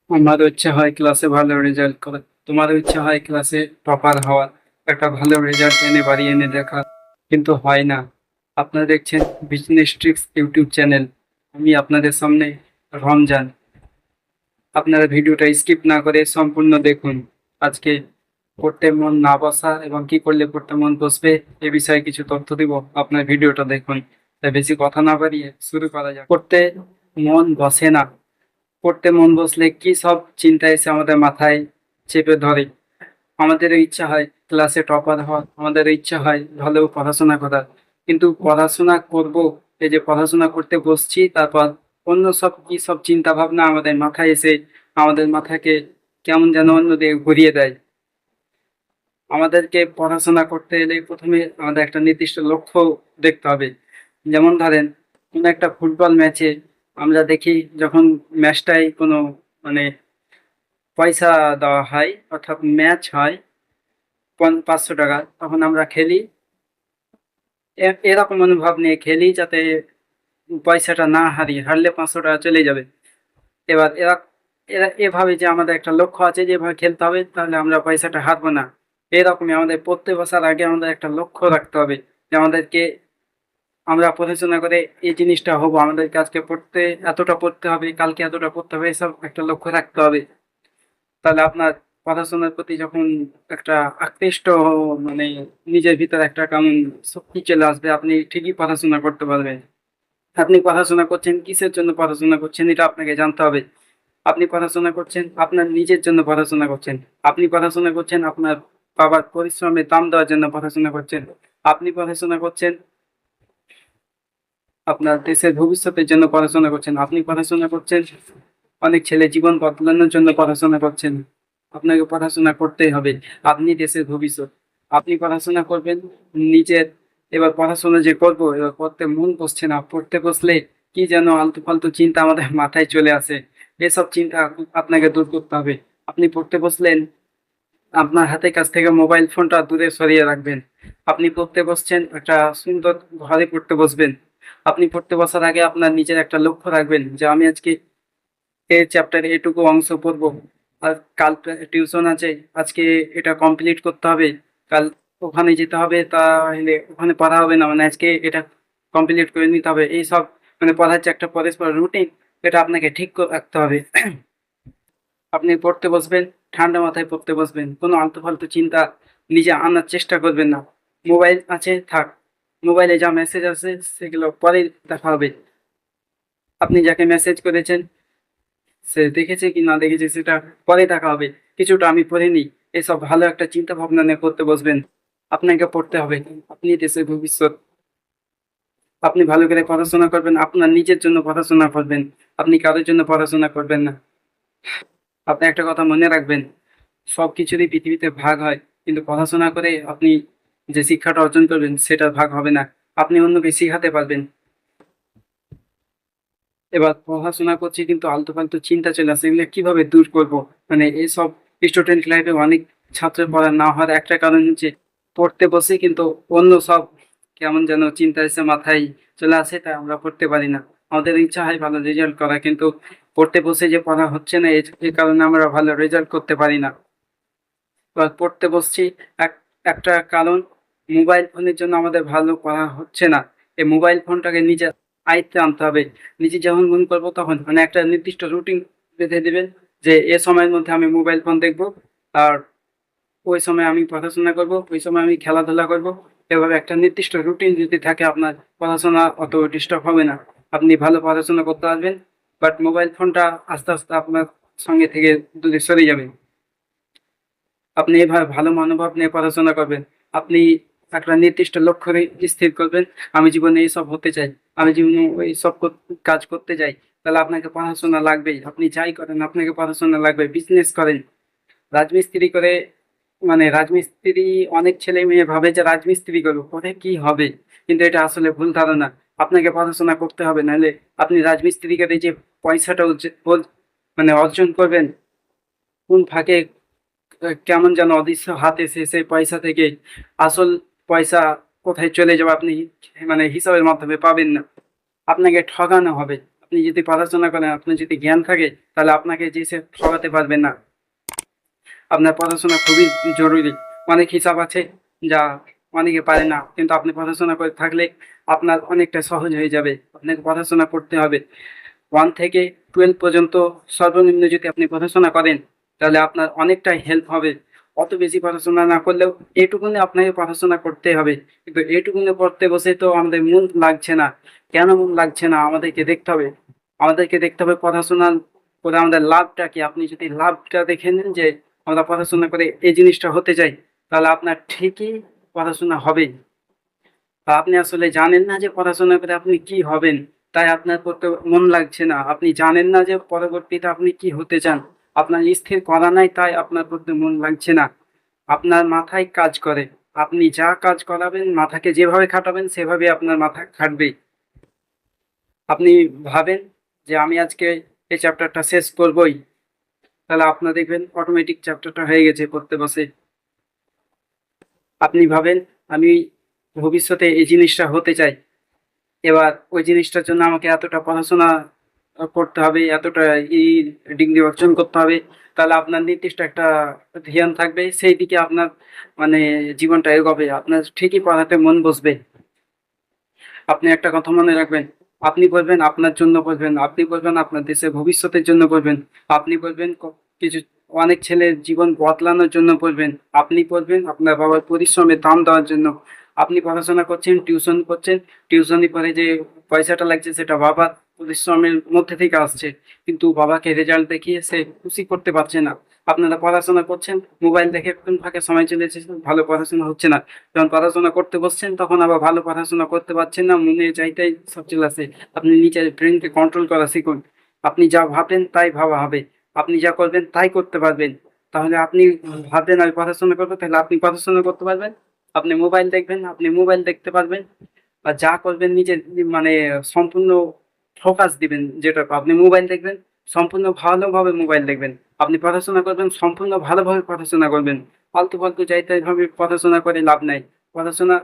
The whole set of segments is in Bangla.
আমার ইচ্ছা হয় ক্লাসে ভালো রেজাল্ট করা, তোমার ইচ্ছা হয় ক্লাসে টপার হওয়ার, একটা ভালো রেজাল্ট এনে বাড়ি এনে দেখা, কিন্তু হয় না। আপনারা দেখছেন বিজনেস ট্রিক্স ইউটিউব চ্যানেল। আমি আপনাদের সামনে রমজান। আপনারা ভিডিওটা স্কিপ না করে সম্পূর্ণ দেখুন। আজকে পড়তে মন না বসা এবং কি করলে পড়তে মন বসবে এ বিষয়ে কিছু তথ্য দিব। আপনার ভিডিওটা দেখুন। তাই বেশি কথা না বাড়িয়ে শুরু করা যাক। পড়তে মন বসে না, পড়তে মন বসলে কি সব চিন্তা এসে আমাদের মাথায় চেপে ধরে। আমাদের ইচ্ছা হয় ক্লাসে টপার হওয়ার, আমাদের ইচ্ছা হয় ভালো পড়াশোনা করার, কিন্তু পড়াশোনা করব, এই যে পড়াশোনা করতে বসছি, তারপর অন্য সব কি সব চিন্তা ভাবনা আমাদের মাথায় এসে আমাদের মাথাকে কেমন যেন অন্যদিকে ঘুরিয়ে দেয়। আমাদেরকে পড়াশোনা করতে এলে প্রথমে আমাদের একটা নির্দিষ্ট লক্ষ্য দেখতে হবে। যেমন ধরেন কোনো একটা ফুটবল ম্যাচে আমরা দেখি, যখন ম্যাচটাই কোনো মানে পয়সা দেওয়া হয়, অর্থাৎ ম্যাচ হয় 500 টাকা, তখন আমরা খেলি এরকম মনোভাব নিয়ে খেলি যাতে পয়সাটা না হারিয়ে, হারলে 500 টাকা চলে যাবে। এবার এরা এরা এভাবে যে আমাদের একটা লক্ষ্য আছে, যেভাবে খেলতে হবে তাহলে আমরা পয়সাটা হারবো না। এরকমই আমাদের পড়তে বসার আগে আমাদের একটা লক্ষ্য রাখতে হবে যে আমাদেরকে, আমরা পড়াশোনা করে এই জিনিসটা হবো, আমাদেরকে আজকে পড়তে এতটা পড়তে হবে, কালকে এতটা পড়তে হবে, এসব একটা লক্ষ্য রাখতে হবে। তাহলে আপনার পড়াশোনার প্রতি যখন একটা আকৃষ্ট, মানে নিজের ভিতরে একটা কেমন শক্তি চলে আসবে, আপনি ঠিকই পড়াশোনা করতে পারবেন। আপনি পড়াশোনা করছেন কিসের জন্য পড়াশোনা করছেন এটা আপনাকে জানতে হবে। আপনি পড়াশোনা করছেন আপনার নিজের জন্য পড়াশোনা করছেন। আপনি পড়াশোনা করছেন আপনার বাবার পরিশ্রমের দাম দেওয়ার জন্য পড়াশোনা করছেন। আপনি পড়াশোনা করছেন আপনার দেশের ভবিষ্যতের জন্য পড়াশোনা করছেন। আপনি পড়াশোনা করছেন অনেক ছেলে জীবন বদলানোর জন্য পড়াশোনা করছেন। আপনাকে পড়াশোনা করতেই হবে। আপনি দেশের ভবিষ্যৎ। আপনি পড়াশোনা করবেন নিজের। এবার পড়াশোনা যে করব, এবার পড়তে মন বসছে না, পড়তে বসলে কি যেন আলতু ফালতু চিন্তা আমাদের মাথায় চলে আসে। এসব চিন্তা আপনাকে দূর করতে হবে। আপনি পড়তে বসলেন, আপনার হাতের কাছ থেকে মোবাইল ফোনটা দূরে সরিয়ে রাখবেন। আপনি পড়তে বসছেন, একটা সুন্দর ঘরে পড়তে বসবেন। আপনি পড়তে বসার আগে আপনার নিজের একটা লক্ষ্য রাখবেন যে আমি আজকে এই চ্যাপ্টারে এটুকু অংশ পড়বো, আর কাল টিউশন আছে, আজকে এটা কমপ্লিট করতে হবে, কাল ওখানে যেতে হবে, তাহলে ওখানে পড়া হবে না, মানে আজকে এটা কমপ্লিট করে নিতে হবে। এই সব মানে পড়ার যে একটা পরস্পর রুটিন, এটা আপনাকে ঠিক করে রাখতে হবে। আপনি পড়তে বসবেন, ঠান্ডা মাথায় পড়তে বসবেন, কোনো আলতু ফালতু চিন্তা নিজে আনার চেষ্টা করবেন না। মোবাইল আছে থাক, মোবাইলে যা মেসেজ আছে সেগুলো পরে দেখা হবে। আপনি যাকে মেসেজ করেছেন সে দেখেছে কি না দেখেছে সেটা পরে দেখা হবে। কিছুটা আমি পড়ে নিই, এসব ভালো একটা চিন্তা ভাবনা নিয়ে পড়তে বসবেন। আপনাকে পড়তে হবে, আপনি দেশের ভবিষ্যৎ। আপনি ভালো করে পড়াশোনা করবেন, আপনার নিজের জন্য পড়াশোনা করবেন, আপনি কারোর জন্য পড়াশোনা করবেন না। আপনি একটা কথা মনে রাখবেন, সব কিছুরই পৃথিবীতে ভাগ হয়, কিন্তু পড়াশোনা করে আপনি যে শিক্ষাটা অর্জন করবেন সেটার ভাগ হবে না। আপনি অন্যকে শিখাতে পারবেন। এবার পড়াশোনা করছি কিন্তু আলতু ফালতু চিন্তা চলে আসে, এগুলো কিভাবে দূর করব? মানে এইসব স্টুডেন্ট লাইফে অনেক ছাত্রের পড়া না হওয়ার একটা কারণ হচ্ছে পড়তে বসে কিন্তু অন্য সব কেমন যেন চিন্তা এসে মাথায় চলে আসে, তাই আমরা পড়তে পারি না। আমাদের ইচ্ছা হয় ভালো রেজাল্ট করা, কিন্তু পড়তে বসে যে পড়া হচ্ছে না, এই কারণে আমরা ভালো রেজাল্ট করতে পারি না। এবার পড়তে বসছি, এক একটা কারণ, মোবাইল ফোনের জন্য আমাদের ভালো পড়া হচ্ছে না। এই মোবাইল ফোনটাকে নিজের আয়ত্তে আনতে হবে। নিজে যখন মন করবো তখন, মানে একটা নির্দিষ্ট রুটিন বেঁধে দিবেন যে এ সময়ের মধ্যে আমি মোবাইল ফোন দেখবো, আর ওই সময় আমি পড়াশোনা করব, ওই সময় আমি খেলাধুলা করব। এভাবে একটা নির্দিষ্ট রুটিন যদি থাকে, আপনার পড়াশোনা অত ডিস্টার্ব হবে না। আপনি ভালো পড়াশোনা করতে পারবেন। বাট মোবাইল ফোনটা আস্তে আস্তে আপনার সঙ্গে থেকে দূরে সরে যাবে। আপনি এভাবে ভালো মনোভাব নিয়ে পড়াশোনা করবেন। আপনি একটা নির্দিষ্ট লক্ষ্য স্থির করবেন, আমি জীবনে এইসব হতে চাই, আমি জীবনে ওই সব কাজ করতে চাই। তাহলে আপনাকে পড়াশোনা লাগবেই। আপনি যাই করেন আপনাকে পড়াশোনা লাগবে। বিজনেস করেন, রাজমিস্ত্রি করে, মানে রাজমিস্ত্রি, অনেক ছেলে মেয়ে ভাবে যে রাজমিস্ত্রি করবো পরে কি হবে, কিন্তু এটা আসলে ভুল ধারণা। আপনাকে পড়াশোনা করতে হবে, নাহলে আপনি রাজমিস্ত্রি করে যে পয়সাটা মানে অর্জন করবেন, কোন ফাঁকে কেমন যেন অদৃশ্য হাত এসে সেই পয়সা থেকে আসল পয়সা কোথায় চলে যাবে আপনি মানে হিসাবের মাধ্যমে পাবেন না। আপনাকে ঠকানো হবে। আপনি আপনি যদি পড়াশোনা করেন, আপনার যদি জ্ঞান থাকে, তাহলে আপনাকে যে সে ঠকাতে পারবেন না। আপনার পড়াশোনা খুবই জরুরি। অনেক হিসাব আছে যা অনেকে পারে না, কিন্তু আপনি পড়াশোনা করে থাকলে আপনার অনেকটা সহজ হয়ে যাবে। আপনাকে পড়াশোনা করতে হবে 1 থেকে 12 পর্যন্ত সর্বনিম্ন যদি আপনি পড়াশোনা করেন, তাহলে আপনার অনেকটাই হেল্প হবে। অত বেশি পড়াশোনা না করলেও এটুকুনি আপনাকে পড়াশোনা করতে হবে। কিন্তু এটুকুনি পড়তে বসে তো আমাদের মন লাগছে না। কেন মন লাগছে না? আমাদেরকে দেখতে হবে পড়াশোনা করে আমাদের লাভটা কি। আপনি যদি লাভটা দেখে নেন যে আমরা পড়াশোনা করে এই জিনিসটা হতে চাই, তাহলে আপনার ঠিকই পড়াশোনা হবে। বা আপনি আসলে জানেন না যে পড়াশোনা করে আপনি কি হবেন, তাই আপনার করতে মন লাগছে না। আপনি জানেন না যে পরবর্তীতে আপনি কি হতে চান, আপনার স্থির করা নাই, তাই আপনার করতে মন লাগছে না। আপনার মাথায় কাজ করে, আপনি যা কাজ করাবেন, মাথাকে যেভাবে খাটাবেন সেভাবে আপনার মাথা খাটবে। আপনি ভাবেন যে আমি আজকে এই চ্যাপ্টারটা শেষ করবই, তাহলে আপনার দেখবেন অটোমেটিক চ্যাপ্টারটা হয়ে গেছে পড়তে বসে। আপনি ভাবেন আমি ভবিষ্যতে এই জিনিসটা হতে চাই, এবার ওই জিনিসটার জন্য আমাকে এতটা পড়াশোনা করতে হবে, এতটা এই ডিগ্রি অর্জন করতে হবে, তাহলে আপনার নির্দিষ্ট একটা ধ্যান থাকবে, সেই দিকে আপনার মানে জীবনটা এগোবে, আপনার ঠিকই পড়াতে মন বসবে। আপনি একটা কথা মনে রাখবেন, আপনি পড়বেন আপনার জন্য পড়বেন, আপনি পড়বেন আপনার দেশের ভবিষ্যতের জন্য পড়বেন, আপনি পড়বেন কিছু অনেক ছেলের জীবন বদলানোর জন্য পড়বেন, আপনি পড়বেন আপনার বাবার পরিশ্রমের দাম দেওয়ার জন্য। আপনি পড়াশোনা করছেন, টিউশন করছেন, টিউশনি পরে যে পয়সাটা লাগছে সেটা বাবার পরিশ্রমের মধ্যে থেকে আসছে, কিন্তু বাবাকে রেজাল্ট দেখিয়ে সে খুশি করতে পারছে না। আপনারা পড়াশোনা করছেন, মোবাইল দেখে কোন ফাঁকে সময় চলে যাচ্ছে, ভালো পড়াশোনা হচ্ছে না। যখন পড়াশোনা করতে বসছেন তখন আবার ভালো পড়াশোনা করতে পারছেন না, মনে চাইতেই সব চলে আসে। আপনি নিজের ব্রেনকে কন্ট্রোল করা শিখুন। আপনি যা ভাবেন তাই ভাবা হবে, আপনি যা করবেন তাই করতে পারবেন। তাহলে আপনি ভাববেন আমি পড়াশোনা করবো, তাহলে আপনি পড়াশোনা করতে পারবেন। আপনি মোবাইল দেখবেন, আপনি মোবাইল দেখতে পারবেন। বা যা করবেন নিজের মানে সম্পূর্ণ ফোকাস দিবেন, যেটা আপনি মোবাইল দেখবেন সম্পূর্ণ ভালোভাবে মোবাইল দেখবেন, আপনি পড়াশোনা করবেন সম্পূর্ণ ভালোভাবে পড়াশোনা করবেন। ফালতু ফালতু চাইতে ভাবে পড়াশোনা করে লাভ নাই। পড়াশোনা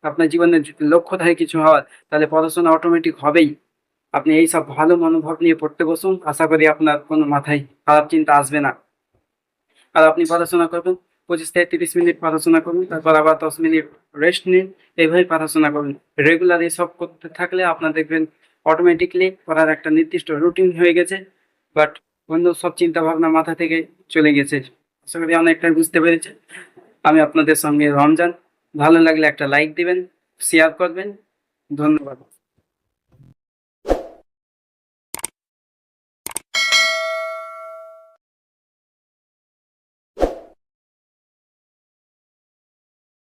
আপনার জীবনের যদি লক্ষ্য থাকে কিছু হওয়ার, তাহলে পড়াশোনা অটোমেটিক হবেই। আপনি এই সব ভালো মনোভাব নিয়ে পড়তে বসুন, আশা করি আপনার কোনো মাথায় খারাপ চিন্তা আসবে না। আর আপনি পড়াশোনা করবেন 25 থেকে 30 মিনিট পড়াশোনা করুন, তারপর আবার 10 মিনিট রেস্ট নিন, এইভাবে পড়াশোনা করুন। রেগুলার এসব করতে থাকলে আপনার দেখবেন অটোমেটিকলি পড়ার একটা নির্দিষ্ট রুটিন হয়ে গেছে। বাট অন্য সব চিন্তা ভাবনা মাথা থেকে চলে গেছে। আশা করি অনেকটা বুঝতে পেরেছে। আমি আপনাদের সঙ্গে রমজান। ভালো লাগলে একটা লাইক দিবেন, শেয়ার করবেন। ধন্যবাদ।